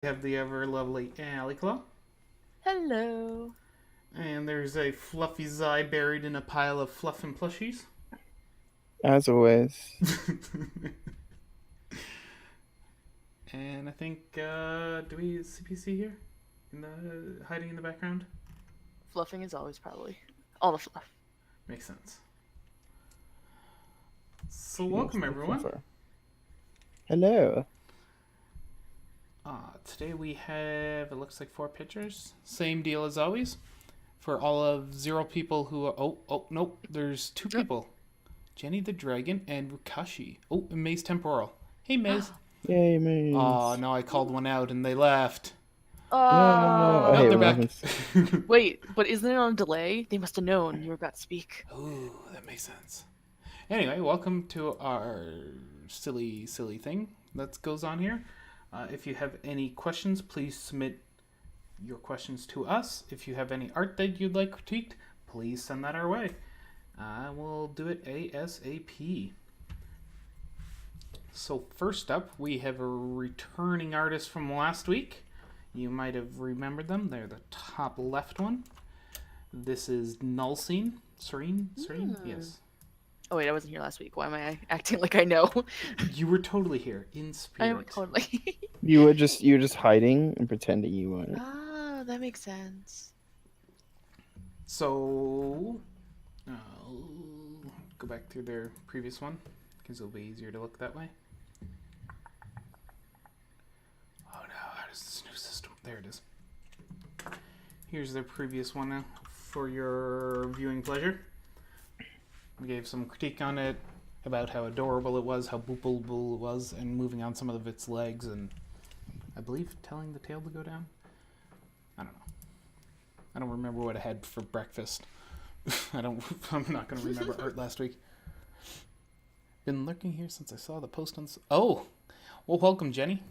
We have the ever lovely Alicla. Hello. And there's a fluffy Zai buried in a pile of fluff and plushies. As always. And I think, do we CPC here? Hiding in the background? Fluffing is always probably all the fluff. Makes sense. So welcome everyone. Hello. Today we have, it looks like 4 pictures. Same deal as always. For all of 0 people who are, nope, there's 2 people. Jenny the Dragon and Rukashi. Oh, and Maze Temporal. Hey Maze. Yay, Maze. Oh, no, I called one out and they left. No, they're back. Wait, but isn't it on delay? They must have known you were about to speak. Ooh, that makes sense. Anyway, welcome to our silly thing that goes on here. If you have any questions, please submit your questions to us. If you have any art that you'd like critiqued, please send that our way. We'll do it ASAP. So first up, we have a returning artist from last week. You might have remembered them. They're the top left one. This is Nulsine. Serene? Yes. Oh wait, I wasn't here last week. Why am I acting like I know? You were totally here, in spirit. I am totally. You were just hiding and pretending you weren't. Ah, that makes sense. So, go back through their previous one, because it'll be easier to look that way. Oh no, how does this new system? There it is. Here's their previous one now, for your viewing pleasure. We gave some critique on it, about how adorable it was, how boopable it was, and moving on some of its legs, and I believe telling the tail to go down. I don't know. I don't remember what I had for breakfast. I'm not going to remember art last week. Been lurking here since I saw the post on... Oh! Well, welcome, Jenny.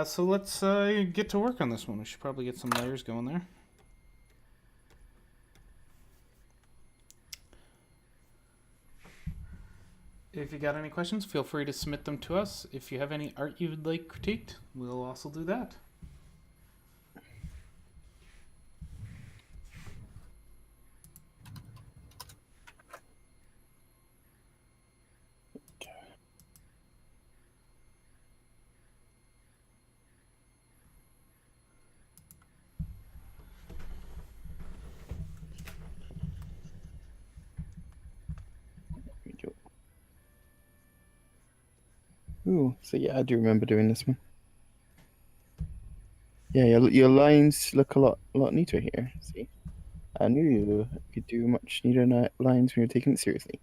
So let's get to work on this one. We should probably get some layers going there. If you got any questions, feel free to submit them to us. If you have any art you would like critiqued, we'll also do that. Ooh, so yeah, I do remember doing this one. Yeah, your lines look a lot neater here. See, I knew you could do much neater lines when you're taking it seriously.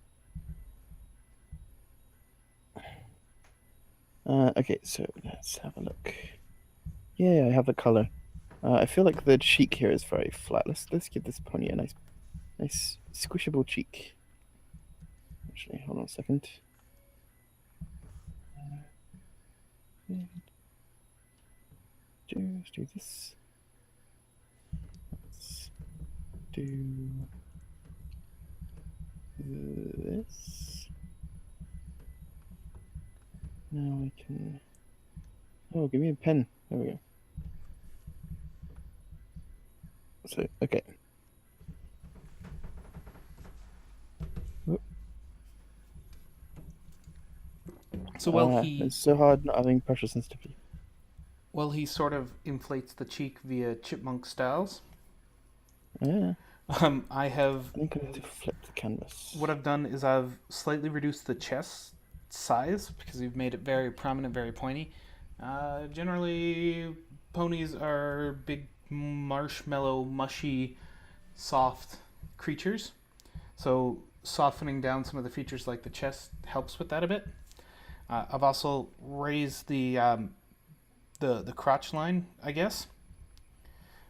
Okay, so let's have a look. Yeah, I have the color. I feel like the cheek here is very flat. Let's give this pony a nice squishable cheek. Actually, hold on a second. Let's do this. Let's do this. Now I can... Oh, give me a pen. There we go. So, okay. So it's so hard not having pressure sensitivity. Well, he sort of inflates the cheek via chipmunk styles. Yeah. I think I have to flip the canvas. What I've done is I've slightly reduced the chest size because we've made it very prominent, very pointy. Generally, ponies are big, marshmallow, mushy, soft creatures. So softening down some of the features like the chest helps with that a bit. I've also raised the crotch line, I guess.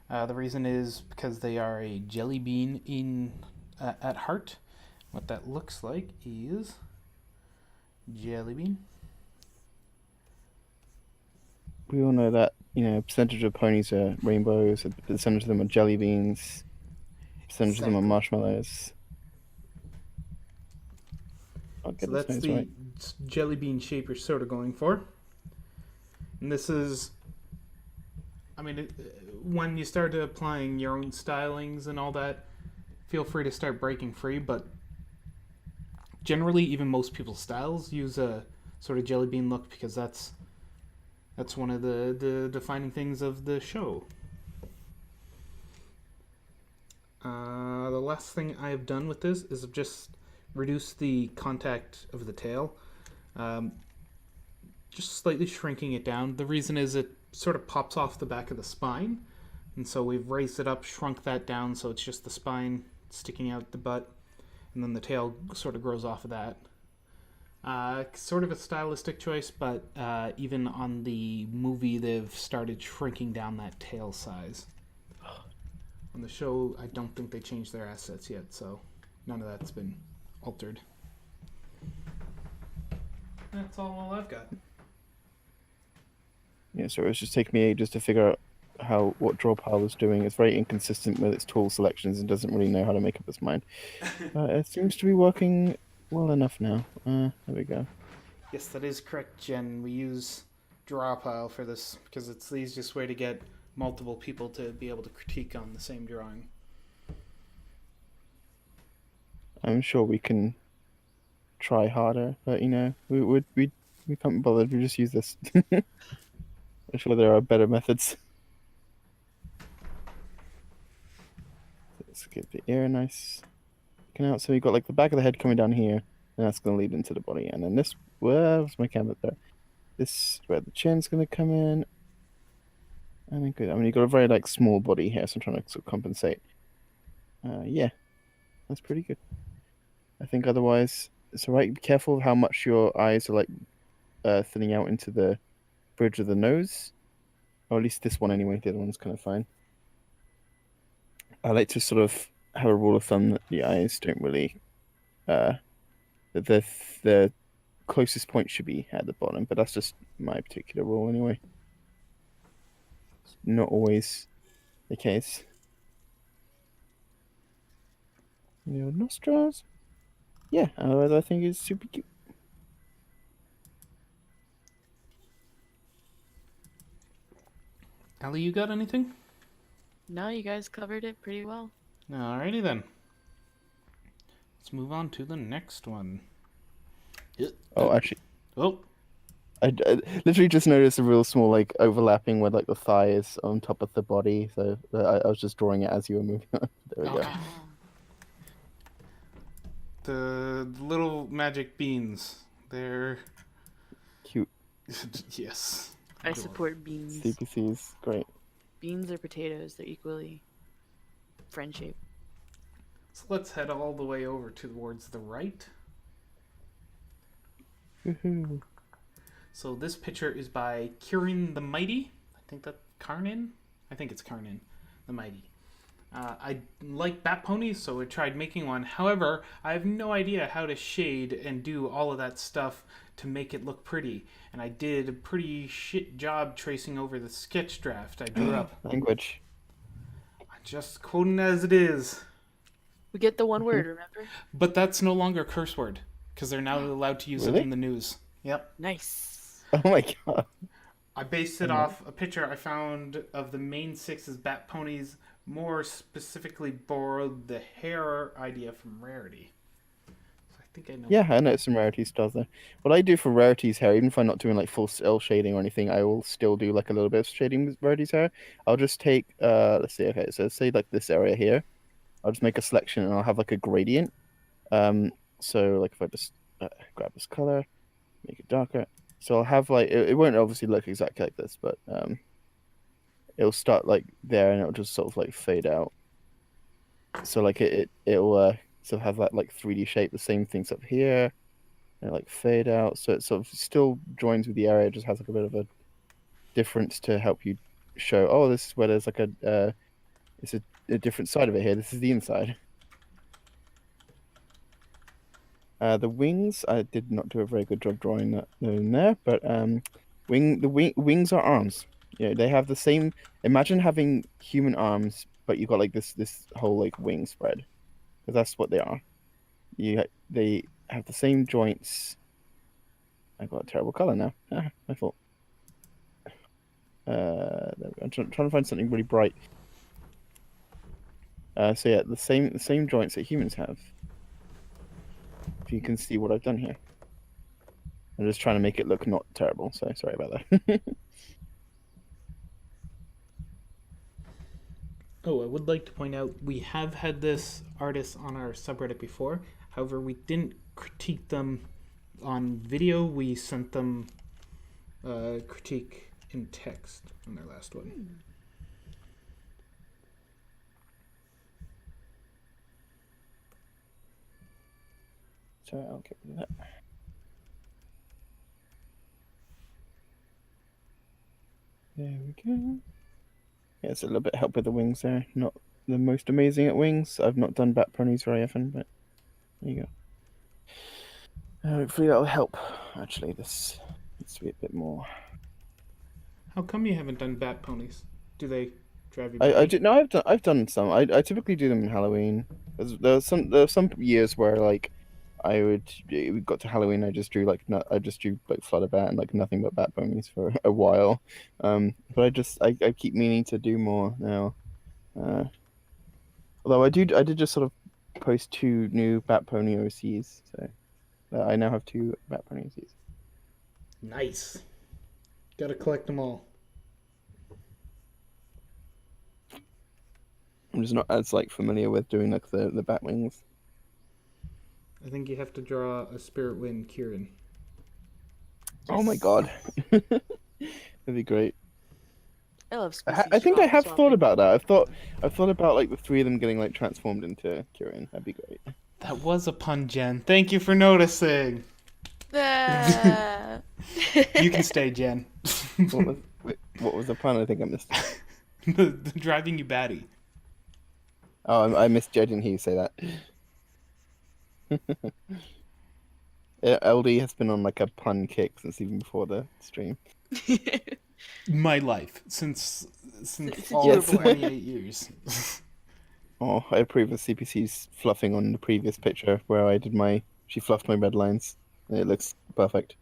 The reason is because they are a jelly bean at heart. What that looks like is jelly bean. We all know that, percentage of ponies are rainbows, a percentage of them are jelly beans, percentage of them are marshmallows. I'll get So this that's nose the right. jelly bean shape you're sort of going for. And this is, I mean, when you start applying your own stylings and all that, feel free to start breaking free, but generally, even most people's styles use a sort of jelly bean look because that's one of the defining things of the show. The last thing I have done with this is just reduce the contact of the tail, just slightly shrinking it down. The reason is it sort of pops off the back of the spine, and so we've raised it up, shrunk that down, so it's just the spine sticking out the butt, and then the tail sort of grows off of that. Sort of a stylistic choice, but even on the movie, they've started shrinking down that tail size. On the show, I don't think they changed their assets yet, so none of that's been altered. That's all I've got. Yeah, so it was just taking me ages to figure out what draw pile was doing. It's very inconsistent with its tool selections and doesn't really know how to make up its mind. It seems to be working well enough now. There we go. Yes, that is correct, Jen. We use draw pile for this because it's the easiest way to get multiple people to be able to critique on the same drawing. I'm sure we can try harder, but we can't be bothered. We just use this. I'm sure there are better methods. Let's get the ear nice looking out. So you got like the back of the head coming down here, and that's going to lead into the body. And then this, where's my camera there? This where the chin's going to come in. And then good. I mean, you've got a very like small body here, so I'm trying to sort of compensate. Yeah, that's pretty good. I think otherwise it's alright. Be careful of how much your eyes are like thinning out into the bridge of the nose, or at least this one anyway. The other one's kind of fine. I like to sort of have a rule of thumb that the eyes don't really, that the closest point should be at the bottom, but that's just my particular rule anyway. It's not always the case. Your nostrils, yeah. Otherwise, I think it's super cute. Ellie, you got anything? No, you guys covered it pretty well. Alrighty then. Let's move on to the next one. Oh, actually, Oh, I literally just noticed a real small like overlapping where like the thigh is on top of the body. So I was just drawing it as you were moving on. There we go. okay. The little magic beans. They're Cute. yes. I support beans. CPC's great. Beans or potatoes, they're equally friend-shaped. So let's head all the way over towards the right. Woohoo. So this picture is by Kieran the Mighty. I think that Karnin? I think it's Karnin the Mighty. I like bat ponies, so I tried making one. However, I have no idea how to shade and do all of that stuff to make it look pretty. And I did a pretty shit job tracing over the sketch draft I drew up. Language. I'm just quoting as it is. We get the one word, remember? But that's no longer a curse word, because they're now allowed to use Really? it in the news. Yep. Nice. Oh my god. I based it off a picture I found of the main six as bat ponies, more specifically borrowed the hair idea from Rarity. So I think I know. Yeah, I know some Rarity styles there. What I do for Rarity's hair, even if I'm not doing like full cell shading or anything, I will still do like a little bit of shading with Rarity's hair. I'll just take, let's see, okay, so say like this area here. I'll just make a selection and I'll have like a gradient. So like if I just grab this color, make it darker. So I'll have like, it won't obviously look exactly like this, but it'll start like there and it'll just sort of like fade out. So like it'll sort of have that like 3D shape. The same things up here, and like fade out. So it sort of still joins with the area. It just has like a bit of a difference to help you show. Oh, this is where there's like it's a different side of it here. This is the inside. The wings, I did not do a very good job drawing that in there, but wings are arms. Yeah, they have the same. Imagine having human arms, but you got like this whole like wing spread, because that's what they are. They have the same joints. I got a terrible color now. Ah, my fault. There we go. I'm trying to find something really bright. So yeah, the same joints that humans have. If you can see what I've done here. I'm just trying to make it look not terrible, so sorry about that. Oh, I would like to point out we have had this artist on our subreddit before. However, we didn't critique them on video. We sent them critique in text on their last one. So I'll get rid of that. There we go. Yeah, it's a little bit help with the wings there. Not the most amazing at wings. I've not done bat ponies very often, but there you go. Hopefully that'll help. Actually, this needs to be a bit more. How come you haven't done bat ponies? Do they drive you I batty? did no. I've done some. I typically do them in Halloween. There were some years where like we got to Halloween. I just drew like Flutterbat and like nothing but bat ponies for a while. But I keep meaning to do more now. Although I did just sort of post 2 new bat pony OCs, so I now have 2 bat pony OCs. Nice. Gotta collect them all. I'm just not as like familiar with doing like the bat wings. I think you have to draw a Spirit Wind Kieran. Oh my god, that'd be great. I love species. I think I have swapping. thought about that. I've thought about like the 3 of them getting like transformed into Kieran. That'd be great. That was a pun, Jen. Thank you for noticing. Ah. You can stay, Jen. What was the pun? I think I missed it. the driving you batty. Oh, I misjudging you say that. Yeah, LD has been on like a pun kick since even before the stream. My life since Since all you were 28 years. Oh, I approve of CPC's fluffing on the previous picture where she fluffed my red lines. And it looks perfect.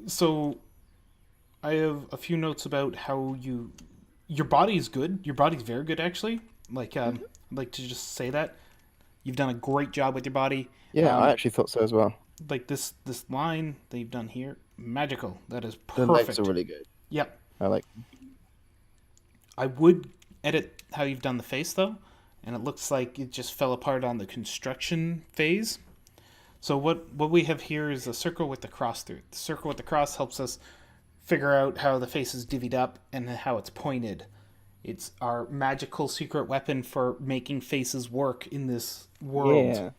So I have a few notes about how your body is good. Your body's very good, actually. Like, I'd like to just say that you've done a great job with your body. Yeah, I actually thought so as well. Like this line that you've done here, magical. That is The perfect. legs are really good. Yep. I like. I would edit how you've done the face though, and it looks like it just fell apart on the construction phase. So what we have here is a circle with the cross through it. The circle with the cross helps us figure out how the face is divvied up and how it's pointed. It's our magical secret weapon for making faces work in this world. Yeah.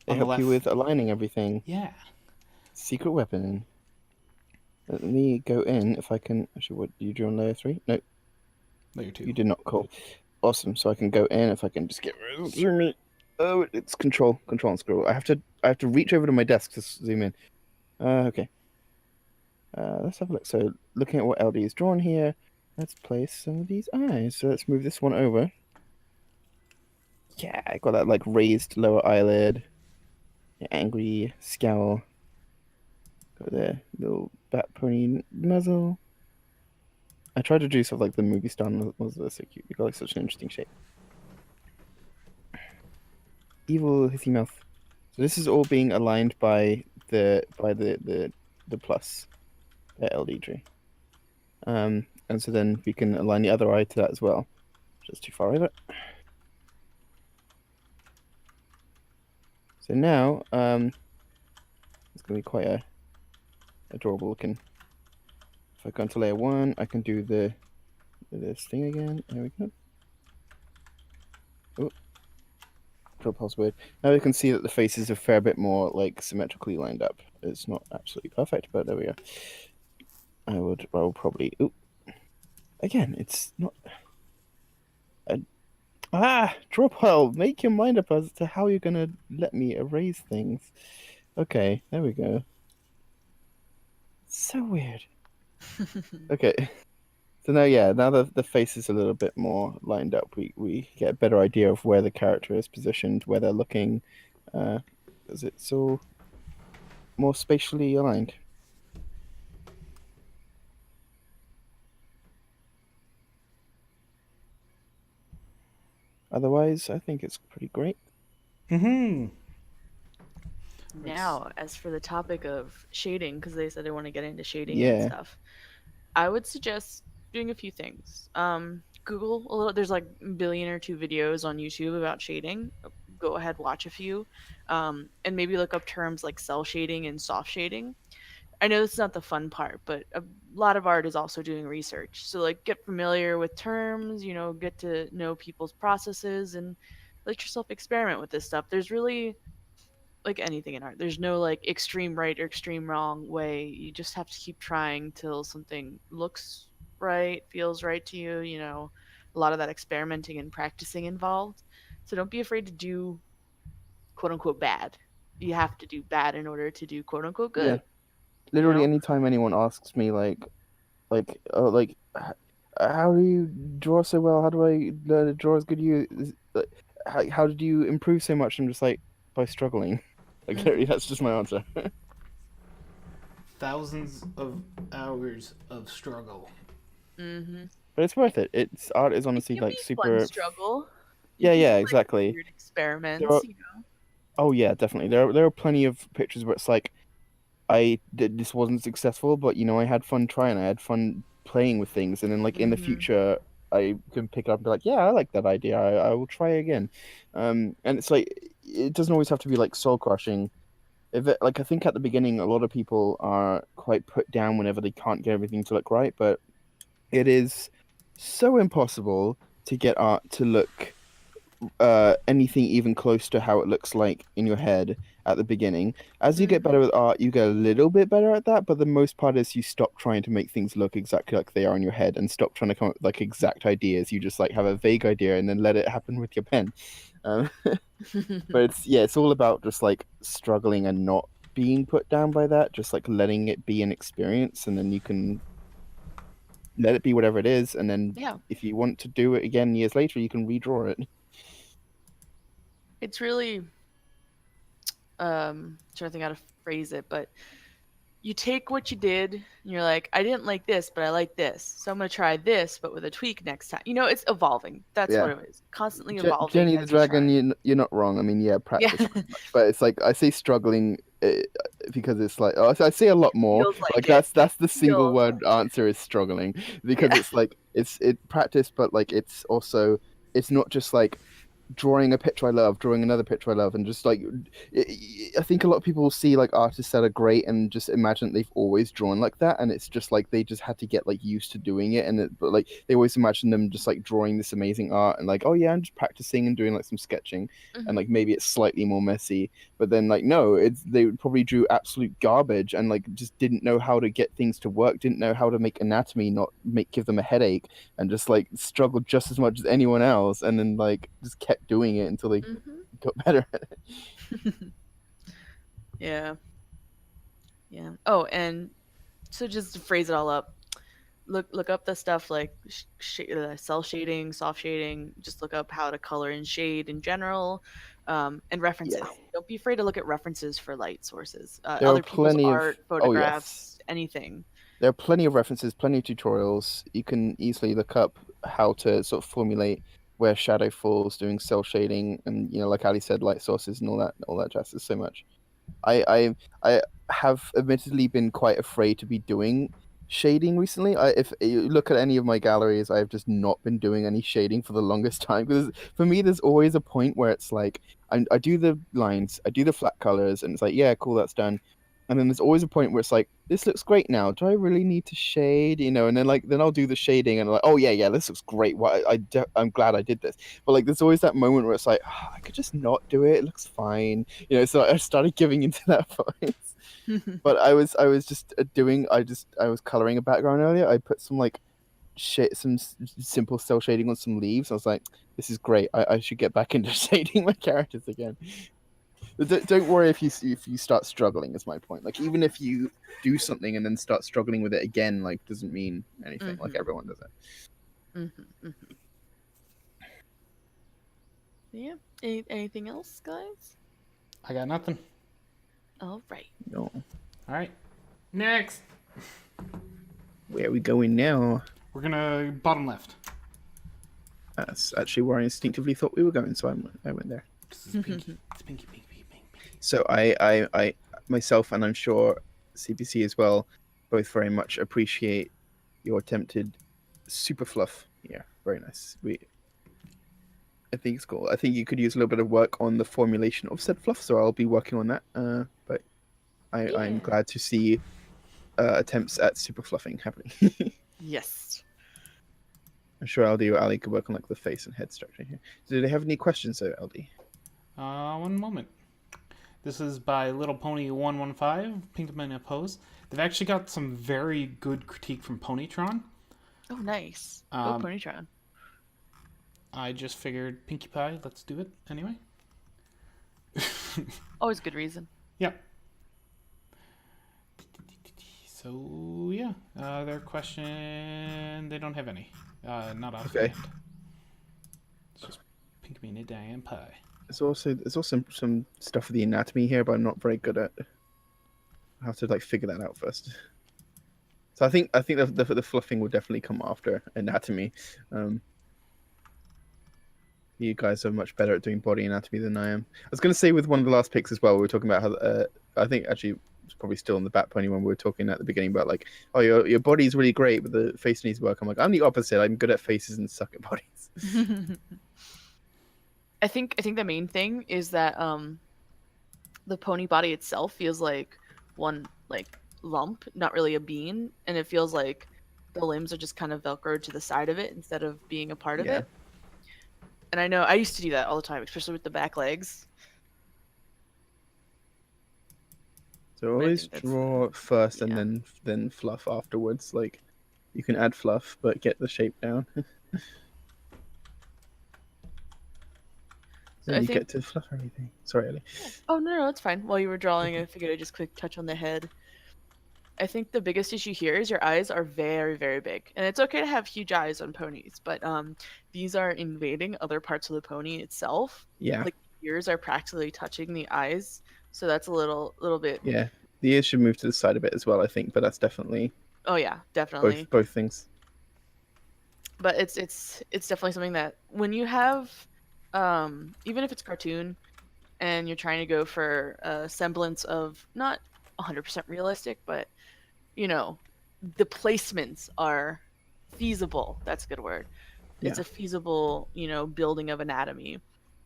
They On the help you left- with aligning everything. Yeah. Secret weapon. Let me go in if I can. Actually, what do you do on layer 3? No, Layer 2. you did not call. Awesome. So I can go in if I can just get rid of zoom in. Oh, it's control and scroll. I have to reach over to my desk to zoom in. Okay. Let's have a look. So looking at what LD is drawn here, let's place some of these eyes. So let's move this one over. Yeah, I got that like raised lower eyelid, angry scowl. Got the little bat pony muzzle. I tried to do sort of like the movie star muzzle. So cute. You got like such an interesting shape. Evil hissy mouth. So this is all being aligned by the plus that LD drew. And so then we can align the other eye to that as well. Just too far over. So now it's gonna be quite a adorable looking. If I go into layer 1, I can do this thing again. There we go. Oh. Pulse word. Now we can see that the face is a fair bit more like symmetrically lined up. It's not absolutely perfect, but there we go. I will probably. Ooh. Again, it's not. Draw pile. Make your mind up as to how you're gonna let me erase things. Okay, there we go. So weird. Okay. So now, yeah, now the face is a little bit more lined up. We get a better idea of where the character is positioned, where they're looking, because it's all more spatially aligned. Otherwise, I think it's pretty great. Mm-hmm. Now, as for the topic of shading, because they said they want to get into shading and Yeah, stuff, I would suggest doing a few things. Google a little. There's like a billion or two videos on YouTube about shading. Go ahead, watch a few, and maybe look up terms like cell shading and soft shading. I know this is not the fun part, but a lot of art is also doing research. So like get familiar with terms, get to know people's processes and let yourself experiment with this stuff. There's really like anything in art. There's no like extreme right or extreme wrong way. You just have to keep trying till something looks right, feels right to you, a lot of that experimenting and practicing involved. So don't be afraid to do quote unquote bad. You have to do bad in order to do quote unquote yeah. good, you Literally, know? anytime anyone asks me how do you draw so well? How do I learn to draw as good as you? How did you improve so much? I'm just like, by struggling. Like, literally, that's just my answer. Thousands of hours of struggle. Mm-hmm. But it's worth it. It's art is It honestly can like be fun super. struggle. You Yeah, can do yeah, like exactly. weird There are. experiments. Oh yeah, definitely. There are plenty of pictures where it's like I did this wasn't successful, but I had fun trying. I had fun playing with things, and then like in the Mm-hmm. future, I can pick it up and be like, yeah, I like that idea. I will try again. And it's like it doesn't always have to be like soul crushing. If it like I think at the beginning, a lot of people are quite put down whenever they can't get everything to look right, but it is so impossible to get art to look anything even close to how it looks like in your head at the beginning. As you get Mm-hmm. better with art, you get a little bit better at that, but the most part is you stop trying to make things look exactly like they are in your head and stop trying to come up with like exact ideas. You just like have a vague idea and then let it happen with your pen. But it's all about just like struggling and not being put down by that, just like letting it be an experience, and then you can let it be whatever it is, and then Yeah. if you want to do it again years later, you can redraw it. It's really trying to think how to phrase it, but you take what you did and you're like, I didn't like this, but I like this. So I'm gonna try this, but with a tweak next time. It's evolving. That's what Yeah. it is. Constantly evolving Jenny the as you try. Dragon, you're not wrong. I mean, yeah, Yeah. practice pretty much, but it's like I say struggling because it's like I say a lot more. Feels Like like it. that's the single Feels word like it. answer is struggling because Yeah. it's like it practice, but like it's also it's not just like drawing a picture I love, drawing another picture I love, and just like I think a lot of people see like artists that are great and just imagine they've always drawn like that, and it's just like they just had to get like used to doing it, but like they always imagine them just like drawing this amazing art and like oh yeah, I'm just practicing and doing like some sketching, and Mhm. like maybe it's slightly more messy, but then like no, it's they probably drew absolute garbage and like just didn't know how to get things to work, didn't know how to make anatomy not give them a headache, and just like struggled just as much as anyone else, and then like just kept doing it until they Mhm. got better at it. Yeah. Yeah. Oh, and so just to phrase it all up, look up the stuff like cell shading, soft shading. Just look up how to color and shade in general, and references. Yeah, Don't be afraid to look at references for light sources, there are other people's plenty of art, oh yes, photographs, anything. there are plenty of references, plenty of tutorials. You can easily look up how to sort of formulate where shadow falls, doing cell shading, and like Ali said, light sources and all that jazz. There's so much. I have admittedly been quite afraid to be doing shading recently. If you look at any of my galleries, I've just not been doing any shading for the longest time because for me, there's always a point where it's like I do the lines, I do the flat colors, and it's like yeah, cool, that's done. And then there's always a point where it's like this looks great now. Do I really need to shade? And then I'll do the shading and I'm like oh yeah, this looks great. I'm glad I did this. But like there's always that moment where it's like oh, I could just not do it. It looks fine. So I started giving into that voice. But I was just I was coloring a background earlier. I put some like simple cell shading on some leaves. I was like, this is great. I should get back into shading my characters again. Don't worry if you start struggling. Is my point. Like even if you do something and then start struggling with it again, like doesn't mean anything. Like everyone does it. Yeah. Anything else, guys? I got nothing. All right. No. All right. Next. Where are we going now? We're gonna bottom left. That's actually where I instinctively thought we were going, so I went there. This is pinky. It's pinky, pinky, pinky, pinky. So I myself, and I'm sure CPC as well, both very much appreciate your attempted super fluff. Yeah, very nice. I think it's cool. I think you could use a little bit of work on the formulation of said fluff, so I'll be working on that. But I'm glad to see attempts at super fluffing happening. Yes. I'm sure LD or Ali could work on like the face and head structure here. Do they have any questions, though, LD? One moment. This is by Little Pony 115, Pinkman Pose. They've actually got some very good critique from Ponytron. Oh, nice. Go Ponytron. I just figured Pinkie Pie, let's do it anyway. Always good reason. Yep. So, yeah. Their question, they don't have any. Not offhand. Okay. It's just Pinkie Pie, Diane Pie. There's also some stuff with the anatomy here, but I'm not very good at. I have to like figure that out first. So I think the fluffing will definitely come after anatomy. You guys are much better at doing body anatomy than I am. I was going to say with one of the last picks as well, we were talking about how I think actually it's probably still on the Bat Pony when we were talking at the beginning about like, oh, your body's really great, but the face needs work. I'm like, I'm the opposite. I'm good at faces and suck at bodies. I think the main thing is that the pony body itself feels like one like lump, not really a bean, and it feels like the limbs are just kind of velcroed to the side of it instead of being a part of it. And I know I used to do that all the time, especially with the back legs. So always draw first and then fluff afterwards. Like you can add fluff, but get the shape down. Then you get to fluff everything. Sorry, Ellie. Oh no, it's fine. While you were drawing, I figured I'd just quick touch on the head. I think the biggest issue here is your eyes are very, very big. And it's okay to have huge eyes on ponies, but these are invading other parts of the pony itself. Yeah. Like ears are practically touching the eyes, so that's a little bit. Yeah, the ears should move to the side a bit as well, I think, but that's definitely. Oh yeah, definitely. Both things. But it's definitely something that when you have, even if it's cartoon, and you're trying to go for a semblance of not 100% realistic, but you know, the placements are feasible. That's a good word. Yeah. It's a feasible, building of anatomy.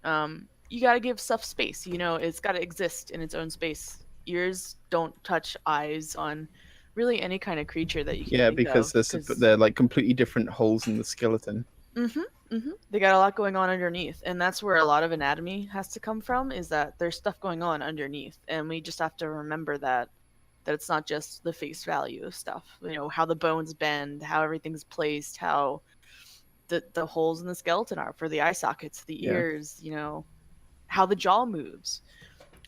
You got to give stuff space. It's got to exist in its own space. Ears don't touch eyes on really any kind of creature that you can think because of, they're like completely different holes in the skeleton. They got a lot going on underneath, and that's where a lot of anatomy has to come from, is that there's stuff going on underneath, and we just have to remember that it's not just the face value of stuff. How the bones bend, how everything's placed, how the holes in the skeleton are for the eye sockets, the ears, how the jaw moves.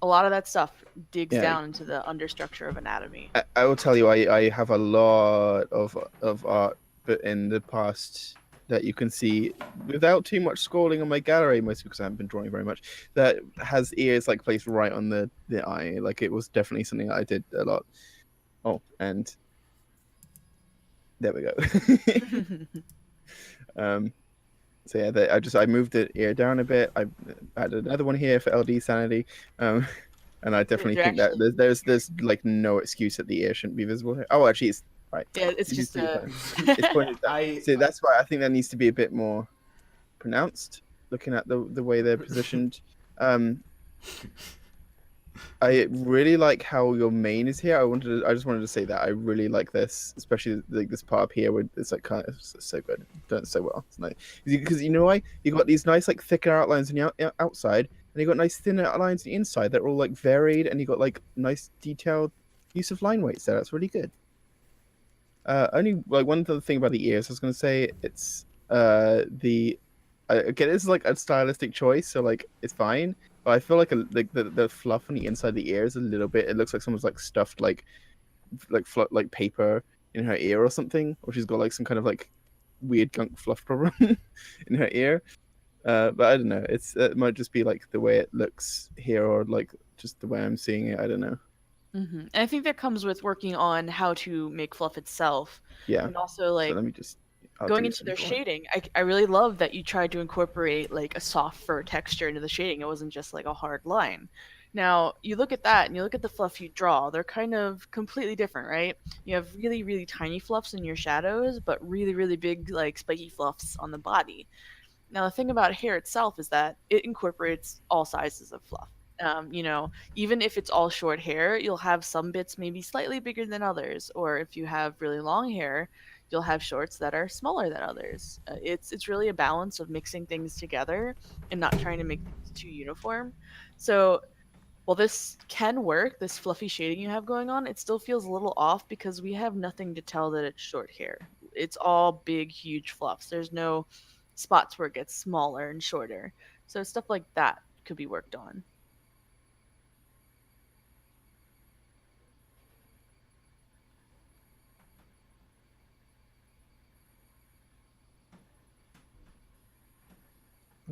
A lot of that stuff digs down into the understructure of anatomy. I will tell you, I have a lot of art, but in the past that you can see without too much scrolling on my gallery, mostly because I haven't been drawing very much, that has ears like placed right on the eye. Like it was definitely something that I did a lot. Oh, and there we go. So yeah, I moved the ear down a bit. I added another one here for LD sanity. And I definitely think that there's like no excuse that the ear shouldn't be visible here. Oh, actually, it's right. Yeah, it's just it's pointed down. So that's why I think that needs to be a bit more pronounced. Looking at the way they're positioned. I really like how your mane is here. I just wanted to say that I really like this, especially like this part up here where it's like kind of so good, done so well. It's nice because you know why you got these nice like thicker outlines on the outside, and you got nice thinner outlines on the inside that are all like varied, and you got like nice detailed use of line weights there. That's really good. Only like one other thing about the ears, I was gonna say it's again, it's like a stylistic choice, so like it's fine. But I feel like the fluff on the inside of the ear is a little bit. It looks like someone's like stuffed like paper in her ear or something, or she's got like some kind of like weird gunk fluff problem in her ear. But I don't know. It might just be like the way it looks here, or like just the way I'm seeing it. I don't know. And I think that comes with working on how to make fluff itself, Yeah. and also So like let me just. I'll going do into some their drawing. shading. I really love that you tried to incorporate like a soft fur texture into the shading. It wasn't just like a hard line. Now you look at that and you look at the fluff you draw. They're kind of completely different, right? You have really really tiny fluffs in your shadows, but really really big like spiky fluffs on the body. Now, the thing about hair itself is that it incorporates all sizes of fluff. Even if it's all short hair, you'll have some bits maybe slightly bigger than others, or if you have really long hair, you'll have shorts that are smaller than others. It's really a balance of mixing things together and not trying to make things too uniform. So while this can work, this fluffy shading you have going on, it still feels a little off because we have nothing to tell that it's short hair. It's all big, huge fluffs. There's no spots where it gets smaller and shorter. So stuff like that could be worked on.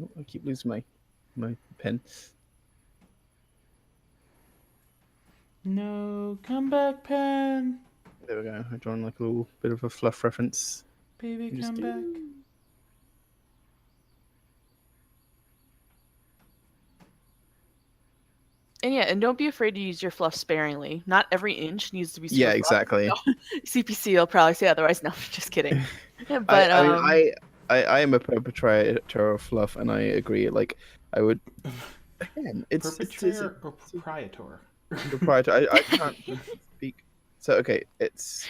Oh, I keep losing my pen. No, come back, pen. There we go. I'm drawing like a little bit of a fluff reference. Baby, Just come do- back. And don't be afraid to use your fluff sparingly. Not every inch needs to be super Yeah, fluff. exactly. No. CPC will probably say otherwise. No, just kidding. But I am a perpetrator of fluff, and I agree. Like, I would. Again, it's Perpetrator or proprietor? proprietary. I can't speak. So okay, it's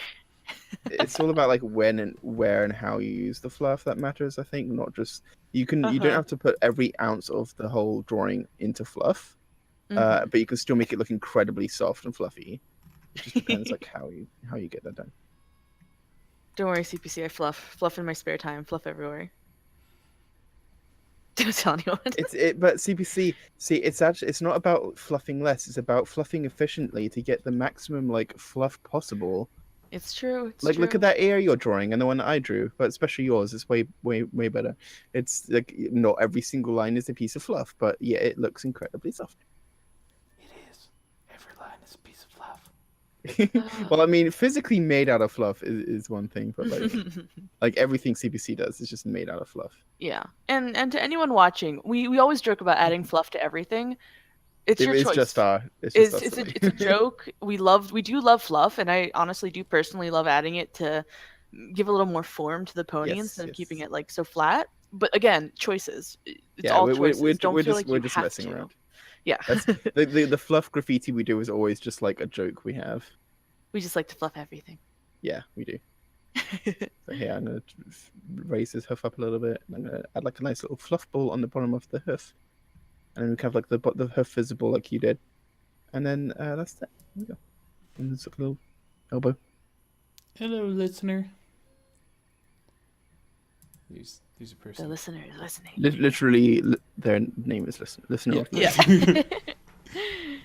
all about like when and where and how you use the fluff that matters. I think not just you don't have to put every ounce of the whole drawing into fluff, but you can still make it look incredibly soft and fluffy. It just depends like how you get that done. Don't worry, CPC. I fluff in my spare time, fluff everywhere. Don't tell anyone. But CPC, it's not about fluffing less. It's about fluffing efficiently to get the maximum like fluff possible. It's true. Like look at that ear you're drawing and the one that I drew, but especially yours. It's way better. It's like not every single line is a piece of fluff, but yeah, it looks incredibly soft. It is. Every line is a piece of fluff. Well, I mean, physically made out of fluff is one thing, but like everything CPC does is just made out of fluff. Yeah, and to anyone watching, we always joke about adding fluff to everything. It's your choice. It's a joke. We do love fluff, and I honestly do personally love adding it to give a little more form to the pony instead of keeping it like so flat. But again, choices. It's all choices. We're just messing around. Yeah. The fluff graffiti we do is always just like a joke we have. We just like to fluff everything. Yeah, we do. So here, I'm gonna raise his hoof up a little bit, and I'm gonna add like a nice little fluff ball on the bottom of the hoof, and then we can have like the hoof visible like you did, and then that's that. There we go. And there's like a little elbow. Hello, listener. There's a person. The listener is listening. Literally, their name is listener. Yeah.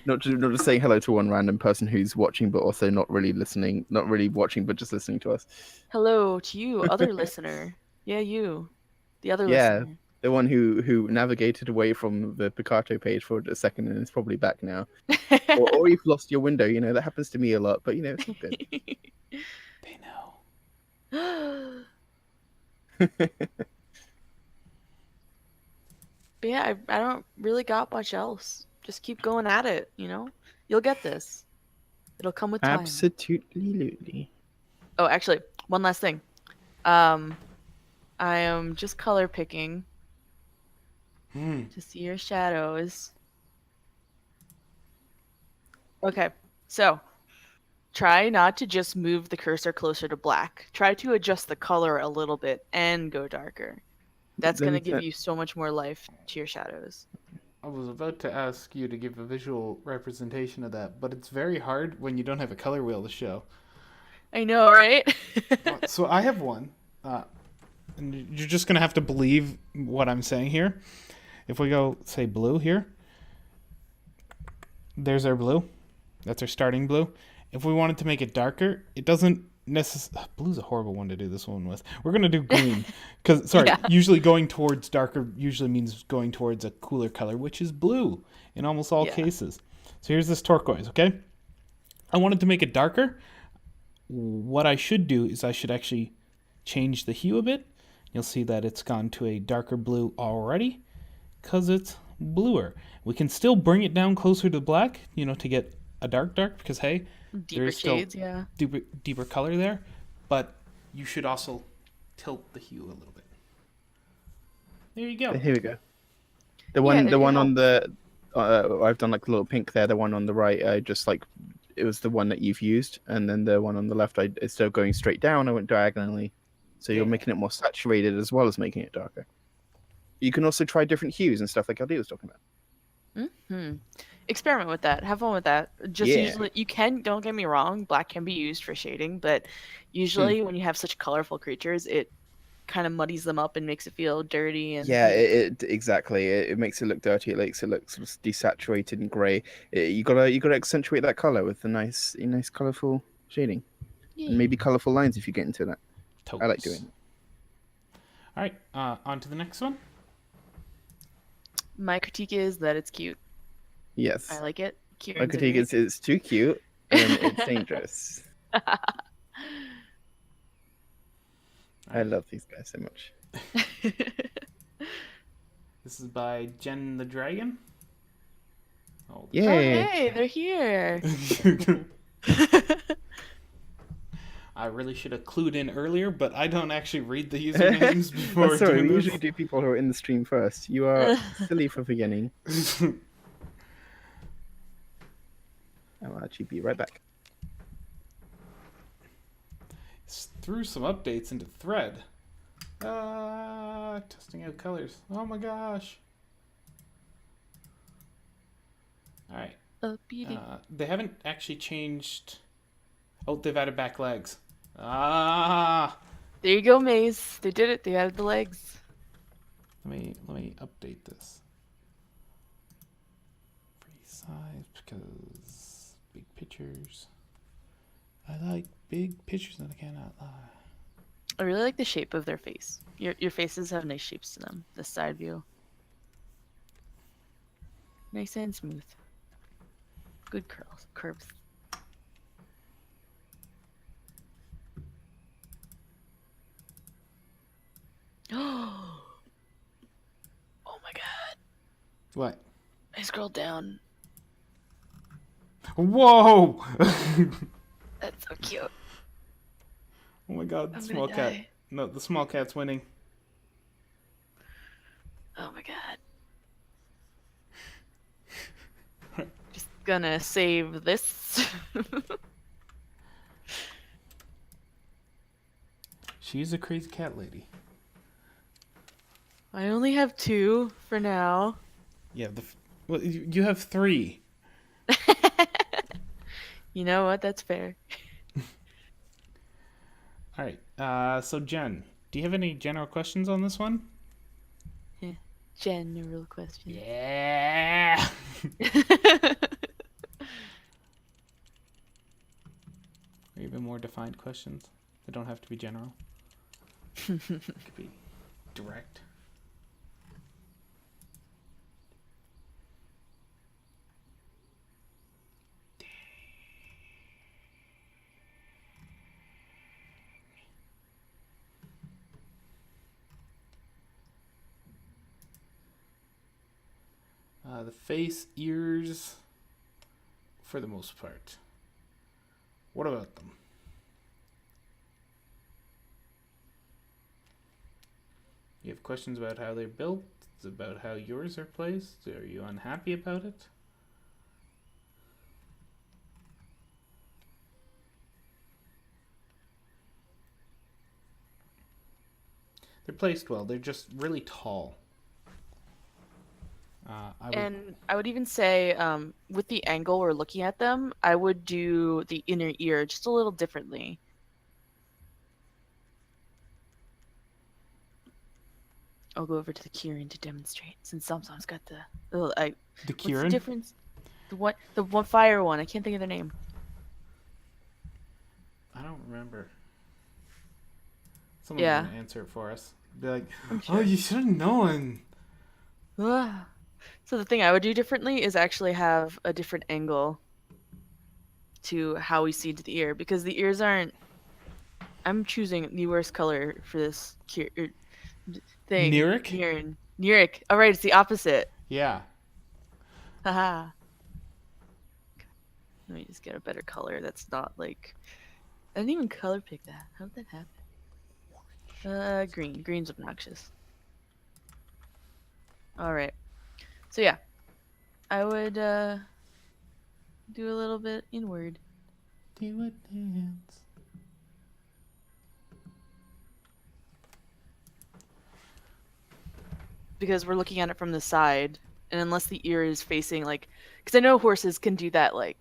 Not just saying hello to one random person who's watching, but also not really watching, but just listening to us. Hello to you, other listener. Yeah, you, the other listener. The one who navigated away from the Picato page for a second and is probably back now, or you've lost your window. You know that happens to me a lot, but you know it's all good. They know. But yeah, I don't really got much else. Just keep going at it, you know? You'll get this. It'll come with time. Absolutely. Oh, actually, one last thing. I am just color picking to see your shadows. Okay, so try not to just move the cursor closer to black. Try to adjust the color a little bit and go darker. That's going to give you so much more life to your shadows. I was about to ask you to give a visual representation of that, but it's very hard when you don't have a color wheel to show. I know, right? So I have one, and you're just going to have to believe what I'm saying here. If we go, say, blue here, there's our blue. That's our starting blue. If we wanted to make it darker, it doesn't necessarily... Blue's a horrible one to do this one with. We're going to do green. Because, sorry, Yeah. usually going towards darker usually means going towards a cooler color, which is blue in almost all Yeah. cases. So here's this turquoise, okay? I wanted to make it darker. What I should do is I should actually change the hue a bit. You'll see that it's gone to a darker blue already because it's bluer. We can still bring it down closer to black, to get a dark, because, hey, Deeper there's still shades, yeah. deeper color there. But you should also tilt the hue a little bit. There you go. Here we go. The one, it the one on helps. the, I've done like a little pink there. The one on the right, I just like, it was the one that you've used, and then the one on the left, instead of going straight down, I went diagonally. So you're Yeah. making it more saturated as well as making it darker. You can also try different hues and stuff like LD was talking about. Experiment with that. Have fun with that. Just Yeah. usually, you can. Don't get me wrong. Black can be used for shading, but usually when you have such colorful creatures, it kind of muddies them up and makes it feel dirty. And Yeah, it exactly. It makes it look dirty. It makes it look sort of desaturated and grey. You gotta accentuate that color with a nice colorful shading, and maybe colorful lines if you get into that. Totes. I like doing it. All right, on to the next one. my critique is that it's cute. Yes. I like it. My Kieran's critique agreed. is it's too cute and it's dangerous. I love these guys so much. This is by Jen the Dragon. Oh, Yeah. Oh, hey, they're here. I really should have clued in earlier, but I don't actually read the usernames before Oh, sorry, doing we this. usually do people who are in the stream first. You are silly for forgetting. I'll actually be right back. Threw some updates into Thread. Testing out colors. Oh my gosh. All right. Beating. They haven't actually changed. Oh, they've added back legs. Ah. There you go, Maze. They did it. They added the legs. Let me update this. Free size because big pictures. I like big pictures that I cannot lie. I really like the shape of their face. Your faces have nice shapes to them. This side view. Nice and smooth. Good curves. Oh my god. What? I scrolled down. Whoa! That's so cute. Oh my god, the I'm small gonna cat. die. No, the small cat's winning. Oh my god. Just gonna save this. She's a crazy cat lady. I only have 2 for now. Yeah, well, you have 3. You know what? That's fair. All right. So Jen, do you have any general questions on this one? General question. Yeah. Or even more defined questions. They don't have to be general. It could be direct. The face, ears, for the most part. What about them? You have questions about how they're built, about how yours are placed? Are you unhappy about it? They're placed well. They're just really tall. And I would even say, with the angle we're looking at them, I would do the inner ear just a little differently. I'll go over to the Kieran to demonstrate, since Samsam's got the. The What's the Kieran? difference? The one fire one. I can't think of their name. I don't remember. Someone's Yeah. gonna answer it for us. Be like, I'm oh, sure. you should have known. Ah. So the thing I would do differently is actually have a different angle to how we see to the ear, because the ears aren't. I'm choosing the worst color for this thing. Lyric? Lyric. All right, it's the opposite. Yeah. Haha. Let me just get a better color that's not like. I didn't even color pick that. How did that happen? Green. Green's obnoxious. All right. So yeah, I would do a little bit inward. Do a dance. Because we're looking at it from the side, and unless the ear is facing like, because I know horses can do that like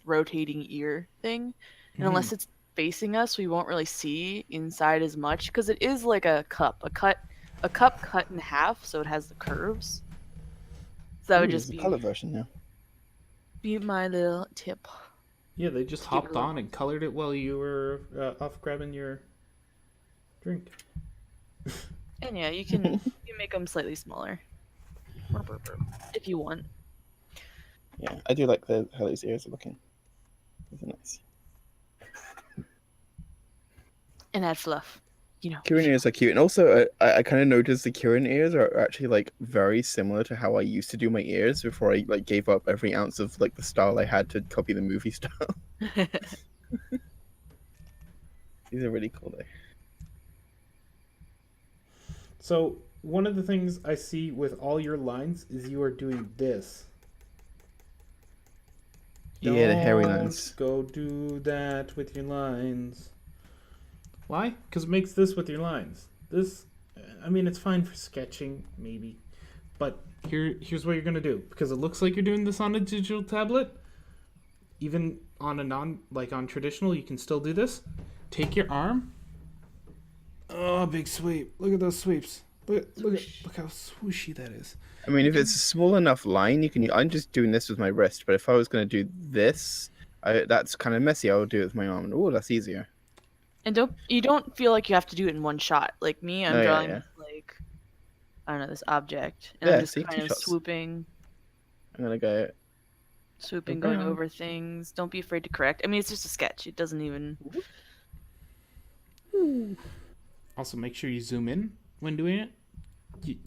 rotating ear thing, and unless it's facing us, we won't really see inside as much, because it is like a cup cut in half, so it has the curves. So that would just the be color version now. my little tip. Yeah, they just Keep hopped it on and colored it while you were off grabbing your drink. And yeah, you can make them slightly smaller if you want. Yeah, I do like how those ears are looking. Those are nice. And add fluff, you know. Kieran ears are cute, and also I kind of noticed the Kieran ears are actually like very similar to how I used to do my ears before I like gave up every ounce of like the style I had to copy the movie style. These are really cool though. So, one of the things I see with all your lines is you are doing this. Yeah, the hairy lines. Go do that with your lines. Why? Because it makes this with your lines. This, I mean, it's fine for sketching, maybe. But here's what you're going to do. Because it looks like you're doing this on a digital tablet. Even on a on traditional, you can still do this. Take your arm. Oh, big sweep. Look at those sweeps. Look how swooshy that is. I mean, if it's a small enough line, you can. I'm just doing this with my wrist, but if I was going to do this, that's kind of messy. I would do it with my arm. Oh, that's easier. And you don't feel like you have to do it in one shot. Like me, I'm drawing yeah. this like, I don't know, this object, and Yeah, I'm just see, kind 2 of shots. swooping, I'm gonna go. going over things. Don't be afraid to correct. I mean, it's just a sketch. It doesn't even. Also, make sure you zoom in when doing it.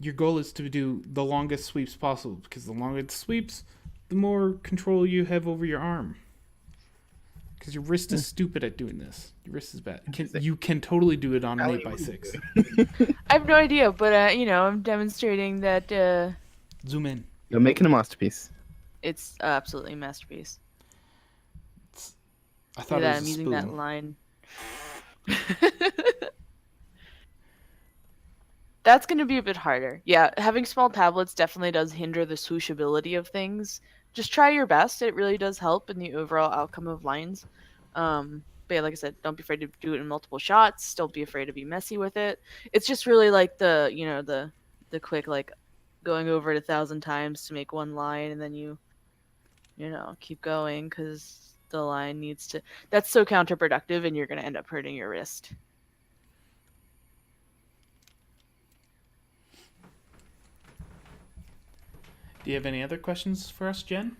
Your goal is to do the longest sweeps possible, because the longer the sweeps, the more control you have over your arm. Because your wrist is stupid at doing this. Your wrist is bad. You can totally do it on an 8x6. I have no idea, but I'm demonstrating that Zoom in. You're making a masterpiece. it's absolutely a masterpiece. I thought Look it at was that, I'm a using spoon. that line. That's going to be a bit harder. Yeah, having small tablets definitely does hinder the swooshability of things. Just try your best. It really does help in the overall outcome of lines. But yeah, like I said, don't be afraid to do it in multiple shots. Don't be afraid to be messy with it. It's just really like the quick like going over it 1,000 times to make one line, and then you keep going because the line needs to. That's so counterproductive, and you're going to end up hurting your wrist. Do you have any other questions for us, Jen?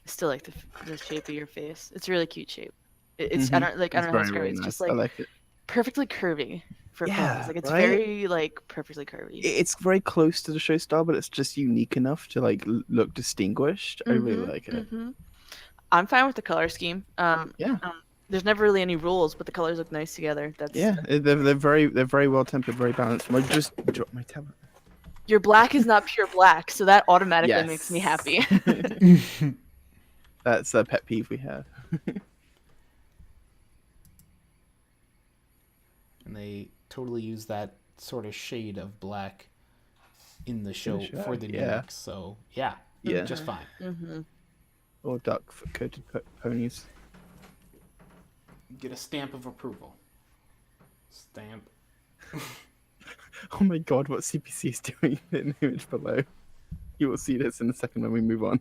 I still like the shape of your face. It's a really cute shape. It's I don't know how to describe it. It's just like I like it. perfectly curvy for Yeah, ponies. Like it's right? very like perfectly curvy. It's very close to the show style, but it's just unique enough to like look distinguished. I really like it. I'm fine with the color scheme. Yeah. There's never really any rules, but the colors look nice together. That's They're very well tempered, very balanced. I just dropped my tablet. Your black is not pure black, so that automatically makes me happy. That's a pet peeve we have. And they totally use that sort of shade of black in the show for the lyrics. So, yeah, just fine. Or duck coated ponies. Get a stamp of approval. Stamp. Oh my god, what CPC is doing in the image below. You will see this in a second when we move on.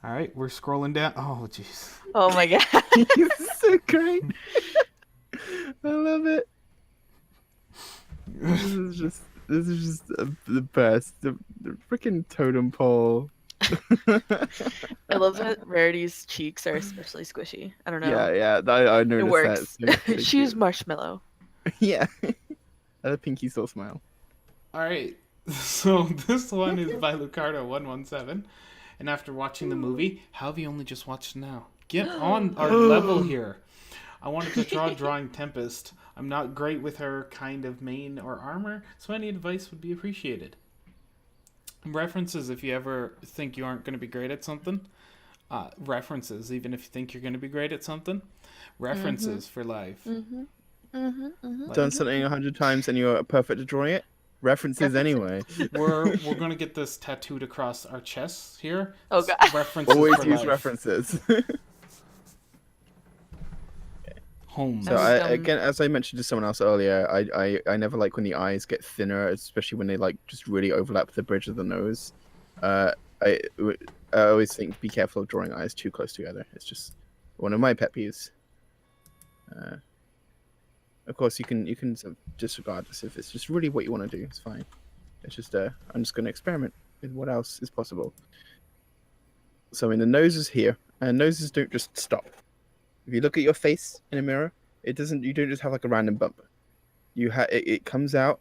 All right, we're scrolling down. Oh, jeez. Oh my god. This is so great. I love it. This is just the best. The freaking totem pole. I love that Rarity's cheeks are especially squishy. I don't know. Yeah. I noticed It works. that. So She's cute. marshmallow. Yeah. A pinky still smile. All right, so this one is by Lucardo117. And after watching the movie, how have you only just watched now? Get on our level here. I wanted to draw Drawing Tempest. I'm not great with her kind of mane or armor, so any advice would be appreciated. References if you ever think you aren't going to be great at something. References even if you think you're going to be great at something. References for life. Done something 100 times and you're perfect at drawing it. References anyway. We're going to get this tattooed across our chests here. Oh god. References Always for use life. references. Home. So again, as I mentioned to someone else earlier, I never like when the eyes get thinner, especially when they like just really overlap the bridge of the nose. I always think be careful of drawing eyes too close together. It's just one of my pet peeves. Of course, you can sort of disregard this if it's just really what you want to do. It's fine. It's just I'm just going to experiment with what else is possible. So I mean, the nose is here, and noses don't just stop. If you look at your face in a mirror, it doesn't. You don't just have like a random bump. You it comes out,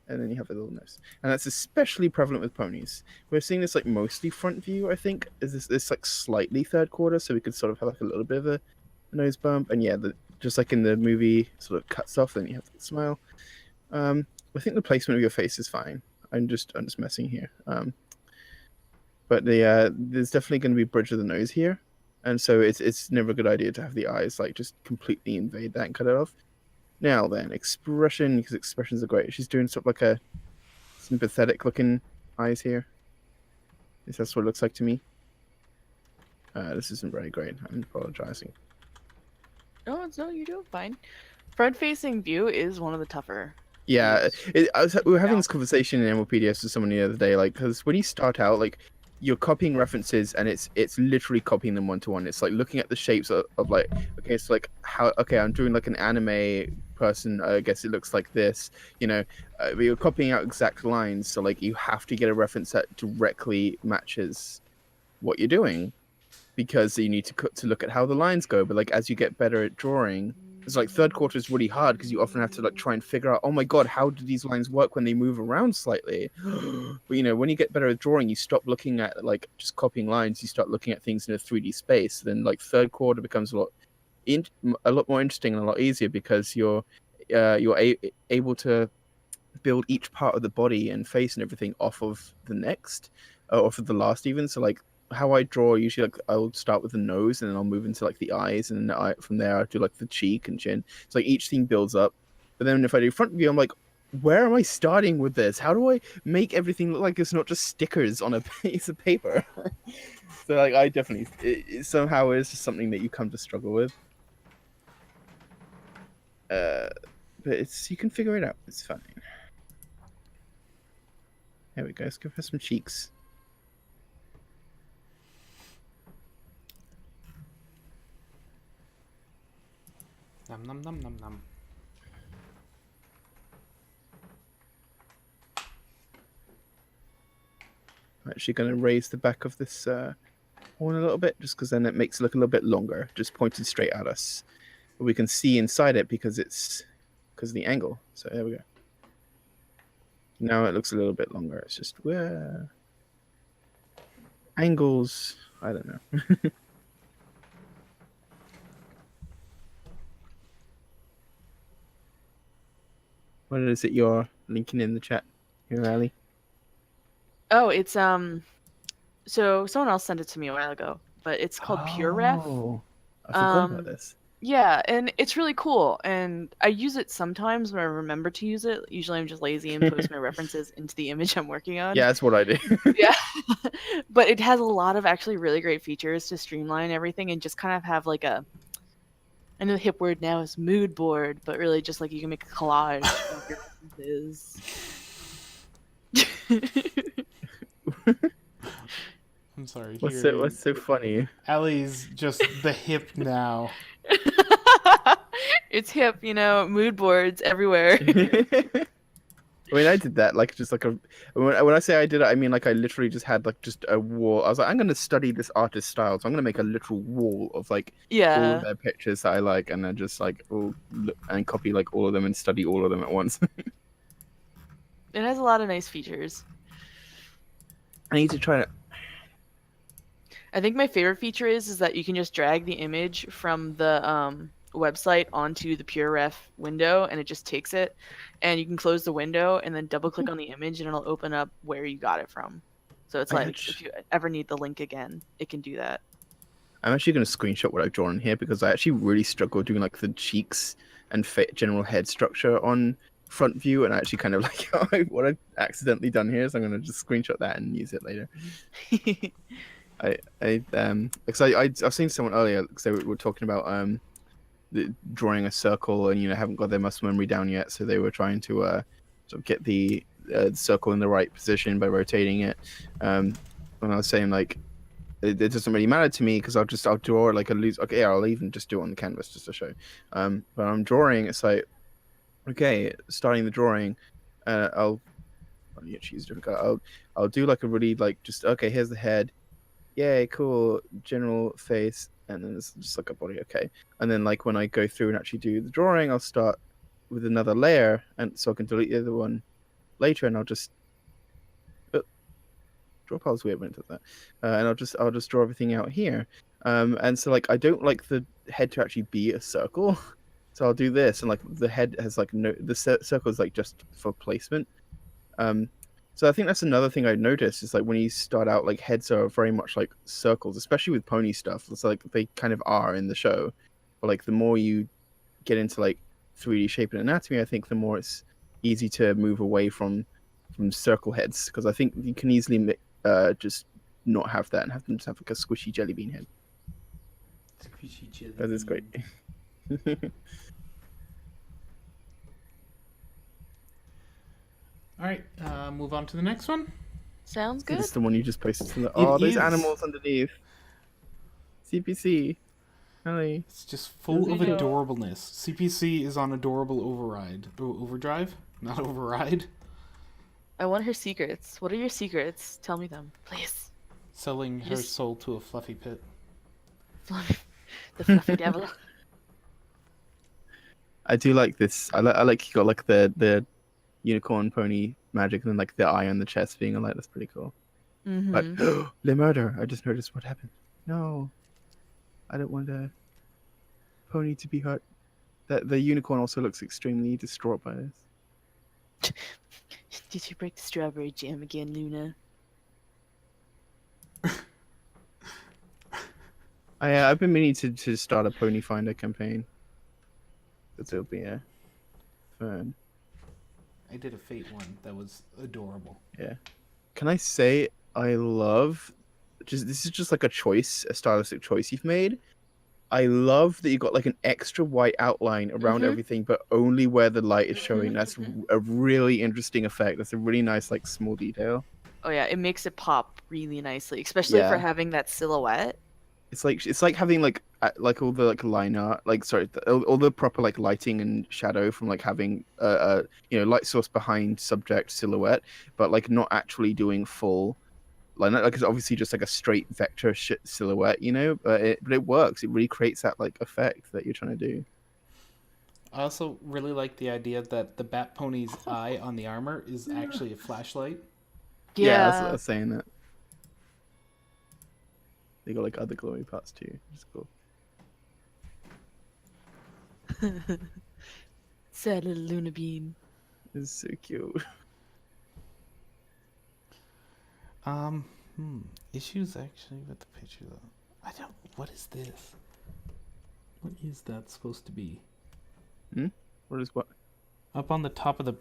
and then you have a little nose, and that's especially prevalent with ponies. We're seeing this like mostly front view. I think is this like slightly third quarter, so we could sort of have like a little bit of a nose bump, and yeah, just like in the movie, sort of cuts off, then you have the smile. I think the placement of your face is fine. I'm just messing here. But there's definitely going to be bridge of the nose here. And so it's never a good idea to have the eyes like just completely invade that and cut it off. Now then, expression, because expressions are great. She's doing sort of like a sympathetic looking eyes here. At least that's what it looks like to me. This isn't very great. I'm apologizing. No, you're doing fine. Front-facing view is one of the tougher. Yeah, we were having this conversation in MLPDS with someone the other day, like, because when you start out, like, you're copying references and it's literally copying them one to one. It's like looking at the shapes of like, okay, it's like I'm doing like an anime person. I guess it looks like this, but you're copying out exact lines. So like you have to get a reference that directly matches what you're doing, because you need to look at how the lines go. But like as you get better at drawing, it's like third quarter is really hard because you often have to like try and figure out, oh my god, how do these lines work when they move around slightly? But when you get better at drawing, you stop looking at like just copying lines. You start looking at things in a 3D space. Then like third quarter becomes a lot more interesting and a lot easier because you're able to build each part of the body and face and everything off of the next, off of the last even. So like how I draw, usually like I'll start with the nose and then I'll move into like the eyes, and then from there I'll do like the cheek and chin. So like each thing builds up. But then if I do front view, I'm like, where am I starting with this? How do I make everything look like it's not just stickers on a piece of paper? So like I definitely it somehow is just something that you come to struggle with. But you can figure it out. It's fine. There we go. Let's give her some cheeks. Nom nom nom nom nom. I'm actually going to raise the back of this horn a little bit, just because then it makes it look a little bit longer, just pointed straight at us. But we can see inside it because of the angle. So there we go. Now it looks a little bit longer. It's just angles. I don't know. What is it you're linking in the chat here, Ali? Oh, it's so someone else sent it to me a while ago, but it's called Pure Ref. Oh, I forgot about this. Yeah, and it's really cool, and I use it sometimes when I remember to use it. Usually I'm just lazy and post my references into the image I'm working on. Yeah, that's what I do. Yeah. But it has a lot of actually really great features to streamline everything and just kind of have like I know the hip word now is mood board, but really just like you can make a collage of your is. I'm sorry. What's so funny? Ellie's just the hip now. It's hip, mood boards everywhere. I mean, I did that like just like when I say I did it, I mean like I literally just had like just a wall. I was like, I'm gonna study this artist's style, so I'm gonna make a literal wall of like all Yeah. of their pictures that I like, and then just like and copy like all of them and study all of them at once. It has a lot of nice features. I need to try it. I think my favorite feature is that you can just drag the image from the website onto the PureRef window, and it just takes it, and you can close the window and then double click on the image, and it'll open up where you got it from. So it's like if you ever need the link again, it can do that. I'm actually going to screenshot what I've drawn here because I actually really struggle doing like the cheeks and general head structure on front view, and I actually kind of like what I've accidentally done here, so I'm going to just screenshot that and use it later. Because I've seen someone earlier because they were talking about drawing a circle, and haven't got their muscle memory down yet, so they were trying to sort of get the circle in the right position by rotating it. And I was saying like it doesn't really matter to me because I'll draw like a loose. Okay, yeah, I'll even just do it on the canvas just to show. But I'm drawing. It's like okay, starting the drawing, I'll choose a different color. I'll do like a really like just okay. Here's the head. Yay, cool. General face, and then it's just like a body. Okay, and then like when I go through and actually do the drawing, I'll start with another layer, and so I can delete the other one later, and I'll just draw pile's weird when it does that, and I'll just draw everything out here. And so like I don't like the head to actually be a circle, so I'll do this, and like the head has like no the circle is like just for placement. So I think that's another thing I've noticed is like when you start out, like heads are very much like circles, especially with pony stuff. It's like they kind of are in the show, but like the more you get into like 3D shape and anatomy, I think the more it's easy to move away from circle heads, because I think you can easily just not have that and have them just have like a squishy jelly bean head. Squishy jelly. That is great. All right, move on to the next one. Sounds good. It's the one you just posted. Oh, those is. animals underneath. CPC. Hi. It's just full of adorableness. CPC is on adorable overdrive, not override. I want her secrets. What are your secrets? Tell me them, please. Selling her soul to a fluffy pit. The fluffy devil. I do like this. I like you got like the unicorn pony magic, and then like the eye on the chest being a light. That's pretty cool. Mm-hmm. But the murder. I just noticed what happened. No, I don't want a pony to be hurt. That the unicorn also looks extremely distraught by this. Did you break the strawberry jam again, Luna? I've been meaning to start a pony finder campaign. It'll be fun. I did a Fate one that was adorable. Yeah. Can I say I love this is just like a choice, a stylistic choice you've made. I love that you got like an extra white outline around everything, but only where the light is showing. That's a really interesting effect. That's a really nice like small detail. Oh yeah, it makes it pop really nicely, especially for having that silhouette. It's like having like all the like line art, like sorry, all the proper like lighting and shadow from like having light source behind subject silhouette, but like not actually doing full line art. Like it's obviously just like a straight vector silhouette, but it works. It really creates that like effect that you're trying to do. I also really like the idea that the Bat Pony's eye on the armor is actually a flashlight. Yeah, I was saying that. They got like other glowing parts too. It's cool. Sad little Luna beam. It's so cute. Issues actually with the picture though. What is this? What is that supposed to be? What is what? Up on the top of the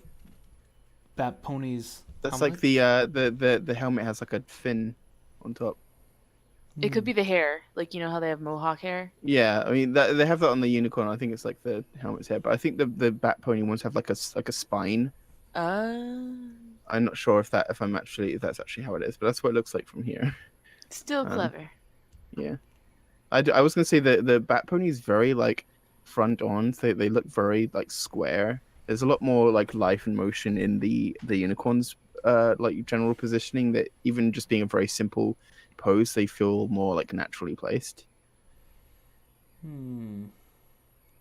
Bat Pony's That's helmet? like the helmet has like a fin on top. It could be the hair, like how they have mohawk hair. Yeah, I mean they have that on the unicorn. I think it's like the helmet's hair, but I think the Bat Pony ones have like a spine I'm not sure if that's actually how it is, but that's what it looks like from here. Still clever. Yeah. I was gonna say the bat pony is very like front on. So they look very like square. There's a lot more like life and motion in the unicorns like general positioning, that even just being a very simple pose, they feel more like naturally placed.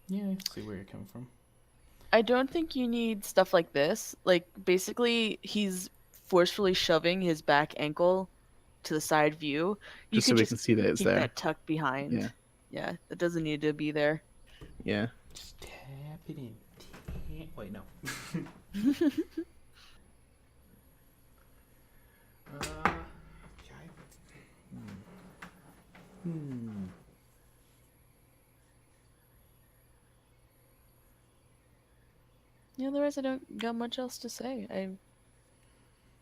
Yeah, I see where you're coming from. I don't think you need stuff like this. Like, basically, he's forcefully shoving his back ankle to the side view. You Just so could we just can see that it's keep there. that tucked behind. Yeah. Yeah, it doesn't need to be there. Yeah. Just tap it in. Wait, no. Okay. Yeah, otherwise I don't got much else to say.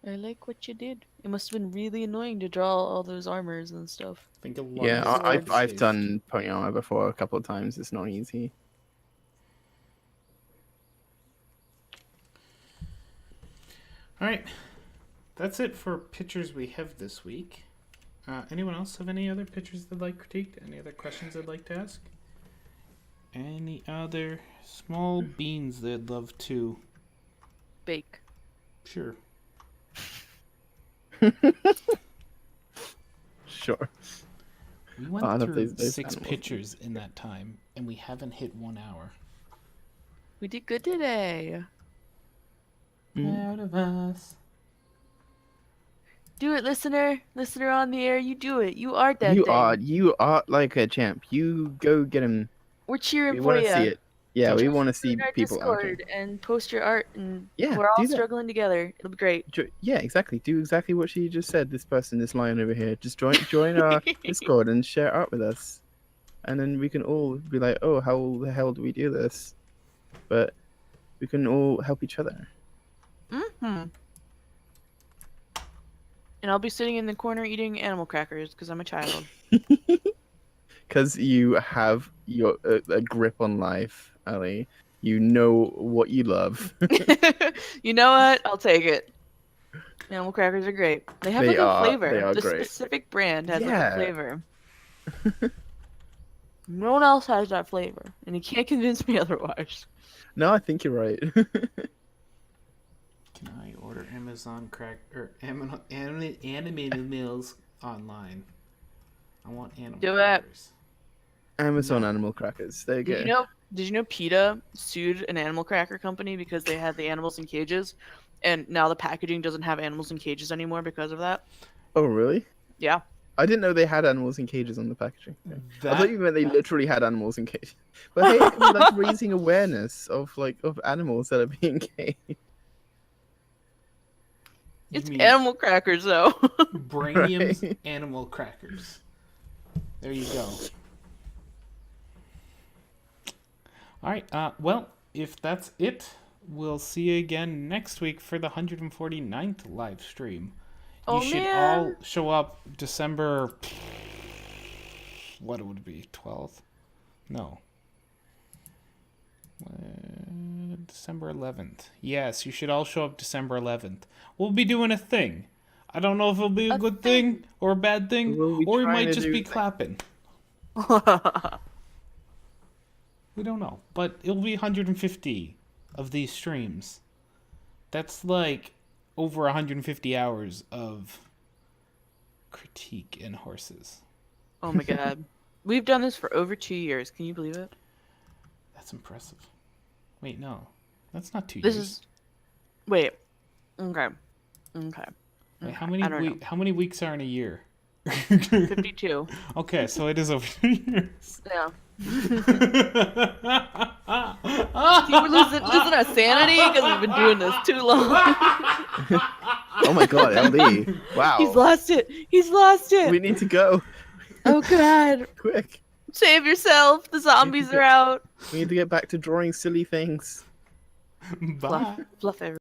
I like what you did. It must have been really annoying to draw all those armors and stuff. I think a lot Yeah, of I've done pony armor before a couple of times. It's not easy. All right, that's it for pictures we have this week. Anyone else have any other pictures they'd like critiqued? Any other questions they'd like to ask? Any other small beans they'd love to? Bake. Sure. Sure. We went through those 6 animals. pictures in that time, and we haven't hit 1 hour. We did good today. Proud of us. Do it, listener. Listener on the air, you do it. You are that You thing. are like a champ. You go get him. We're cheering We for want you. to see it. Yeah, we want to see Join our people out there. Discord and post your art, and Yeah, we're all do that. struggling together. It'll be great. Yeah, exactly. Do exactly what she just said. This person, this lion over here, just join our Discord and share art with us, and then we can all be like, oh, how the hell do we do this? But we can all help each other. And I'll be sitting in the corner eating animal crackers because I'm a child. Because you have a grip on life, Ali. You know what you love. You know what? I'll take it. Animal crackers are great. They have They like a are- flavor. they are The great. specific brand has like Yeah. a flavor. No one else has that flavor, and you can't convince me otherwise. No, I think you're right. Can I order Amazon animated meals online? I want animal Do it. crackers. Amazon No. animal crackers. There you go. Did you know PETA sued an animal cracker company because they had the animals in cages, and now the packaging doesn't have animals in cages anymore because of that? Oh, really? Yeah. I didn't know they had animals in cages on the packaging. I That- thought you meant they literally had animals in cages. But hey, we're like raising awareness of animals that are being caged. You It's mean animal crackers, though. Brainium's Right. animal crackers. There you go. All right. Well, if that's it, we'll see you again next week for the 149th live stream. You Oh, should man. all show up December. What would it be? 12th? No. December 11th. Yes, you should all show up December 11th. We'll be doing a thing. I don't know if it'll be a good thing or a bad thing, We'll be or we trying might to just do be things. clapping. We don't know, but it'll be 150 of these streams. That's like over 150 hours of critique in horses. Oh my god. We've done this for over 2 years. Can you believe it? That's impressive. Wait, no. That's not 2 This years. is. Wait. Okay. Okay. Wait, how I many don't know. how many weeks are in a year? 52. Okay, so it is over 2 years. Yeah. See, we're losing our sanity because we've been doing this too long. Oh my god, LD. Wow. He's lost it. He's lost it. We need to go. Oh god. Quick. Save yourself. The zombies are out. We need to get back to drawing silly things. Bye. Fluff everything.